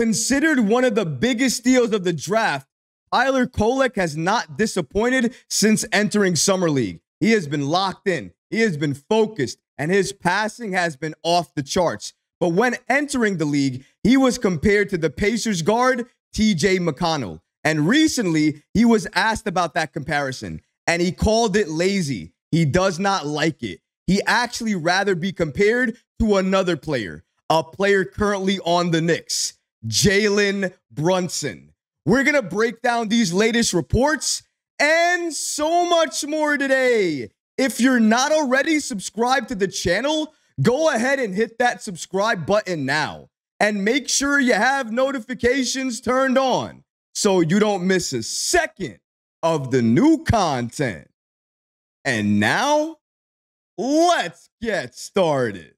Considered one of the biggest steals of the draft, Tyler Kolek has not disappointed since entering Summer League. He has been locked in, he has been focused, and his passing has been off the charts. But when entering the league, he was compared to the Pacers guard, McConnell. And recently, he was asked about that comparison, and he called it lazy. He does not like it. He actually rather be compared to another player, a player currently on the Knicks, Jalen Brunson. We're going to break down these latest reports and so much more today. If you're not already subscribed to the channel, go ahead and hit that subscribe button now. And make sure you have notifications turned on so you don't miss a second of the new content. And now, let's get started.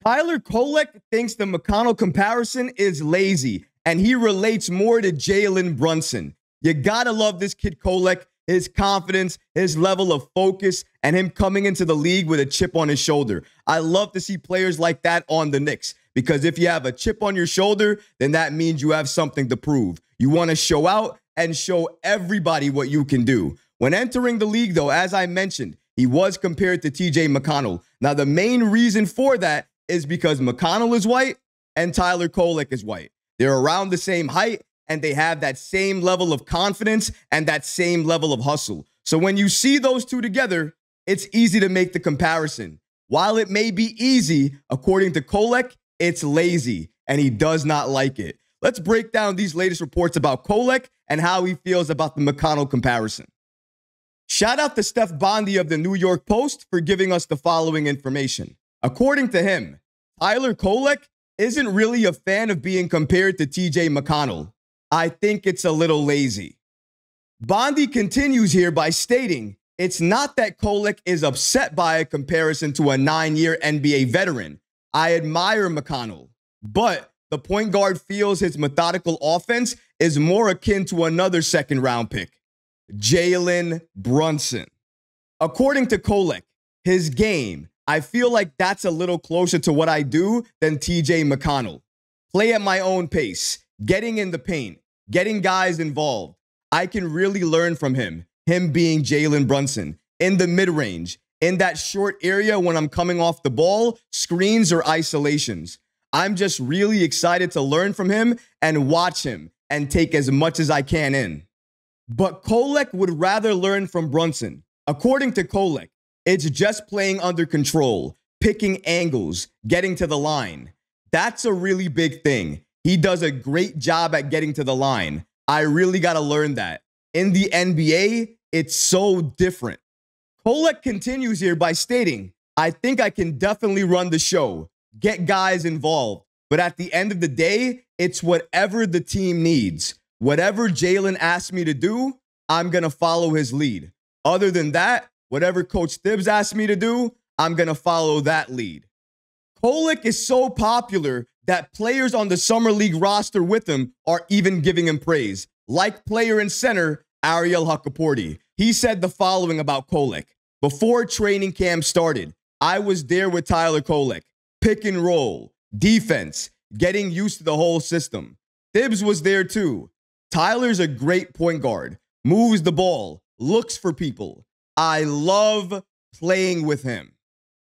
Tyler Kolek thinks the McConnell comparison is lazy, and he relates more to Jalen Brunson. You gotta love this kid Kolek, his confidence, his level of focus, and him coming into the league with a chip on his shoulder. I love to see players like that on the Knicks, because if you have a chip on your shoulder, then that means you have something to prove. You want to show out and show everybody what you can do. When entering the league, though, as I mentioned, he was compared to McConnell. Now, the main reason for that is because McConnell is white and Tyler Kolek is white. They're around the same height, and they have that same level of confidence and that same level of hustle. So when you see those two together, it's easy to make the comparison. While it may be easy, according to Kolek, it's lazy, and he does not like it. Let's break down these latest reports about Kolek and how he feels about the McConnell comparison. Shout out to Steph Bondy of the New York Post for giving us the following information. According to him, Tyler Kolek isn't really a fan of being compared to McConnell. I think it's a little lazy. Bondy continues here by stating, it's not that Kolek is upset by a comparison to a 9-year NBA veteran. I admire McConnell, but the point guard feels his methodical offense is more akin to another second-round pick, Jalen Brunson. According to Kolek, his game, I feel like that's a little closer to what I do than McConnell. Play at my own pace, getting in the paint, getting guys involved. I can really learn from him being Jalen Brunson, in the mid-range, in that short area when I'm coming off the ball, screens or isolations. I'm just really excited to learn from him and watch him and take as much as I can in. But Kolek would rather learn from Brunson. According to Kolek, it's just playing under control, picking angles, getting to the line. That's a really big thing. He does a great job at getting to the line. I really got to learn that. In the NBA, it's so different. Kolek continues here by stating, I think I can definitely run the show, get guys involved, but at the end of the day, it's whatever the team needs. Whatever Jalen asks me to do, I'm going to follow his lead. Other than that, whatever Coach Thibs asks me to do, I'm going to follow that lead. Kolek is so popular that players on the Summer League roster with him are even giving him praise, like player and center Ariel Hukporti. He said the following about Kolek. Before training camp started, I was there with Tyler Kolek. Pick and roll, defense, getting used to the whole system. Thibs was there too. Tyler's a great point guard, moves the ball, looks for people. I love playing with him.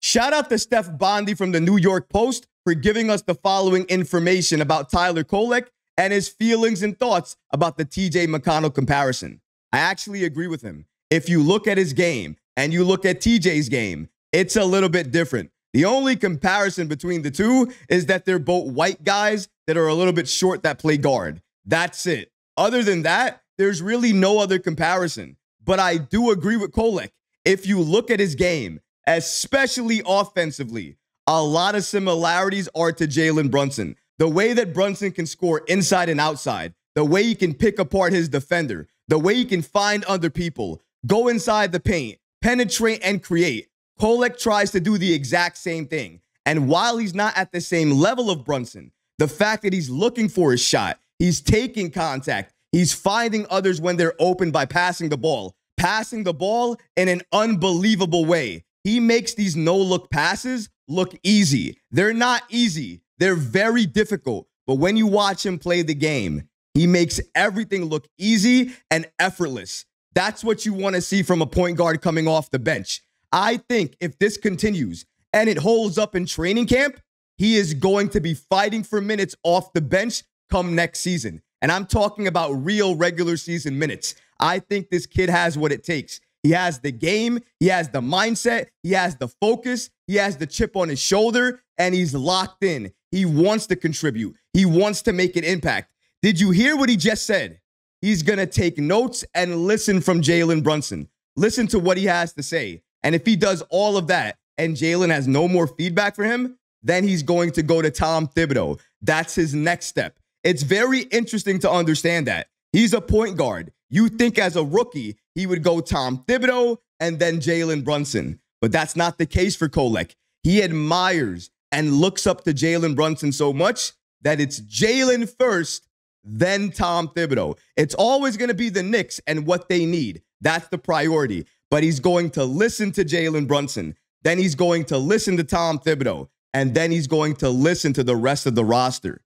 Shout out to Steph Bondy from the New York Post for giving us the following information about Tyler Kolek and his feelings and thoughts about the McConnell comparison. I actually agree with him. If you look at his game and you look at TJ's game, it's a little bit different. The only comparison between the two is that they're both white guys that are a little bit short that play guard. That's it. Other than that, there's really no other comparison. But I do agree with Kolek. If you look at his game, especially offensively, a lot of similarities are to Jalen Brunson. The way that Brunson can score inside and outside, the way he can pick apart his defender, the way he can find other people, go inside the paint, penetrate and create. Kolek tries to do the exact same thing. And while he's not at the same level of Brunson, the fact that he's looking for his shot, he's taking contact, he's finding others when they're open by passing the ball in an unbelievable way. He makes these no-look passes look easy. They're not easy. They're very difficult, but when you watch him play the game, he makes everything look easy and effortless. That's what you want to see from a point guard coming off the bench. I think if this continues and it holds up in training camp, he is going to be fighting for minutes off the bench come next season. And I'm talking about real regular season minutes. I think this kid has what it takes. He has the game, he has the mindset, he has the focus, he has the chip on his shoulder, and he's locked in. He wants to contribute. He wants to make an impact. Did you hear what he just said? He's going to take notes and listen from Jalen Brunson. Listen to what he has to say. And if he does all of that and Jalen has no more feedback for him, then he's going to go to Tom Thibodeau. That's his next step. It's very interesting to understand that. He's a point guard. You think as a rookie, he would go Tom Thibodeau and then Jalen Brunson. But that's not the case for Kolek. He admires and looks up to Jalen Brunson so much that it's Jalen first, then Tom Thibodeau. It's always going to be the Knicks and what they need. That's the priority. But he's going to listen to Jalen Brunson. Then he's going to listen to Tom Thibodeau. And then he's going to listen to the rest of the roster.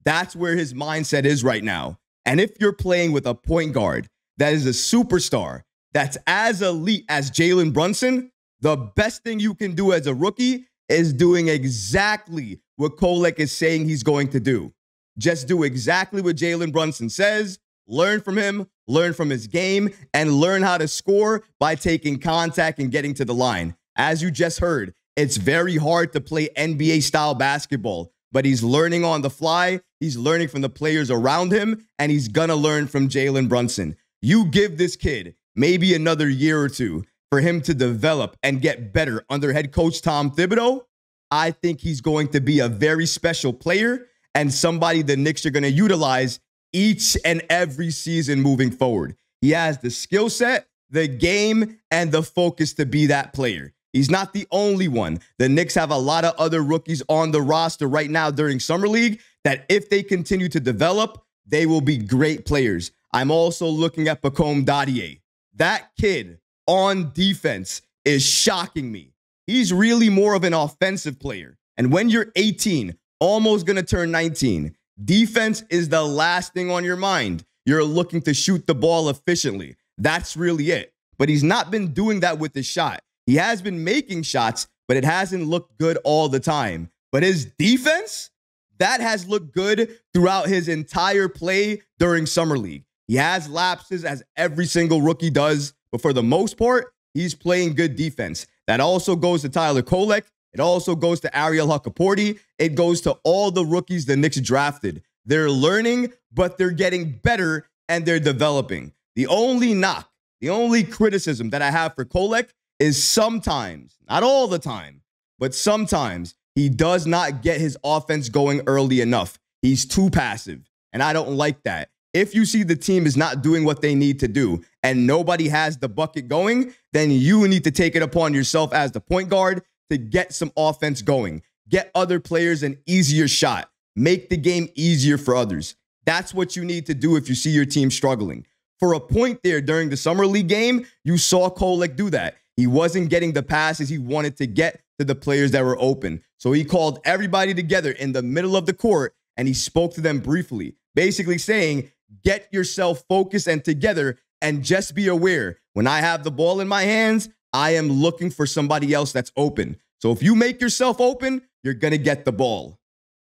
That's where his mindset is right now. And if you're playing with a point guard that is a superstar, that's as elite as Jalen Brunson, the best thing you can do as a rookie is doing exactly what Kolek is saying he's going to do. Just do exactly what Jalen Brunson says, learn from him, learn from his game, and learn how to score by taking contact and getting to the line. As you just heard, it's very hard to play NBA-style basketball, but he's learning on the fly. He's learning from the players around him, and he's going to learn from Jalen Brunson. You give this kid maybe another year or two for him to develop and get better under head coach Tom Thibodeau. I think he's going to be a very special player and somebody the Knicks are going to utilize each and every season moving forward. He has the skill set, the game, and the focus to be that player. He's not the only one. The Knicks have a lot of other rookies on the roster right now during Summer League that if they continue to develop, they will be great players. I'm also looking at Pacome Dadier. That kid on defense is shocking me. He's really more of an offensive player. And when you're 18, almost going to turn 19, defense is the last thing on your mind. You're looking to shoot the ball efficiently. That's really it. But he's not been doing that with his shot. He has been making shots, but it hasn't looked good all the time. But his defense, that has looked good throughout his entire play during Summer League. He has lapses as every single rookie does, but for the most part, he's playing good defense. That also goes to Tyler Kolek. It also goes to Ariel Hukporti. It goes to all the rookies the Knicks drafted. They're learning, but they're getting better and they're developing. The only knock, the only criticism that I have for Kolek is sometimes, not all the time, but sometimes he does not get his offense going early enough. He's too passive, and I don't like that. If you see the team is not doing what they need to do and nobody has the bucket going, then you need to take it upon yourself as the point guard to get some offense going. Get other players an easier shot. Make the game easier for others. That's what you need to do if you see your team struggling. For a point there during the Summer League game, you saw Kolek do that. He wasn't getting the passes he wanted to get to the players that were open. So he called everybody together in the middle of the court and he spoke to them briefly, basically saying, get yourself focused and together and just be aware. When I have the ball in my hands, I am looking for somebody else that's open. So if you make yourself open, you're going to get the ball.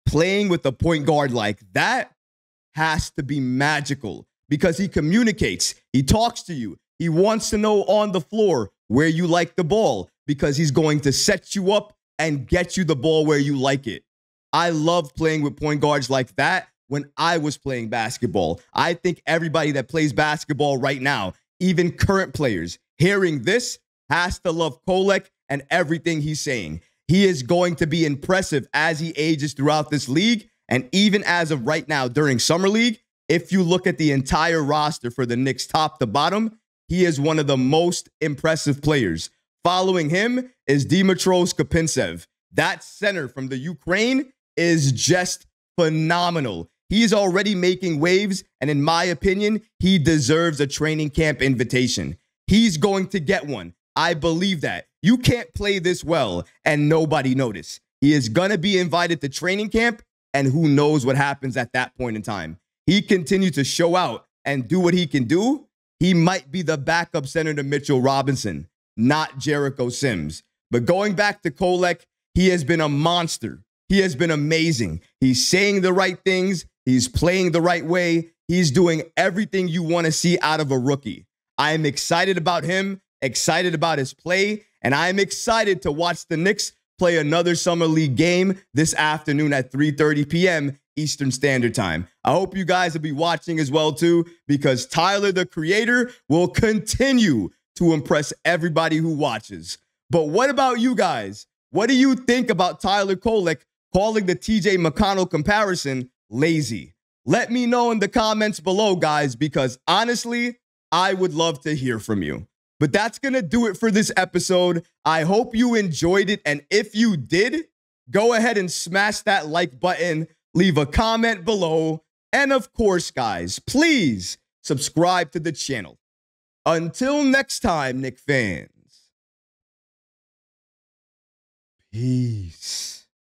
Playing with a point guard like that has to be magical because he communicates. He talks to you. He wants to know on the floor where you like the ball because he's going to set you up and get you the ball where you like it. I love playing with point guards like that when I was playing basketball. I think everybody that plays basketball right now, even current players, hearing this has to love Kolek and everything he's saying. He is going to be impressive as he ages throughout this league. And even as of right now during Summer League, if you look at the entire roster for the Knicks top to bottom, he is one of the most impressive players. Following him is Dmytro Skapintsev. That center from the Ukraine is just phenomenal. He's already making waves, and in my opinion, he deserves a training camp invitation. He's going to get one. I believe that. You can't play this well and nobody notice. He is going to be invited to training camp. and who knows what happens at that point in time. He continues to show out and do what he can do. He might be the backup center to Mitchell Robinson, not Jericho Sims. But going back to Kolek, he has been a monster. He has been amazing. He's saying the right things. He's playing the right way. He's doing everything you want to see out of a rookie. I am excited about him, excited about his play, and I am excited to watch the Knicks play another Summer League game this afternoon at 3:30 p.m. Eastern Standard Time. I hope you guys will be watching as well, too, because Tyler, the creator, will continue to impress everybody who watches. But what about you guys? What do you think about Tyler Kolek calling the TJ McConnell comparison lazy? Let me know in the comments below, guys, because honestly, I would love to hear from you. But that's going to do it for this episode. I hope you enjoyed it. And if you did, go ahead and smash that like button, leave a comment below. And of course, guys, please subscribe to the channel. Until next time, Knicks fans. Peace.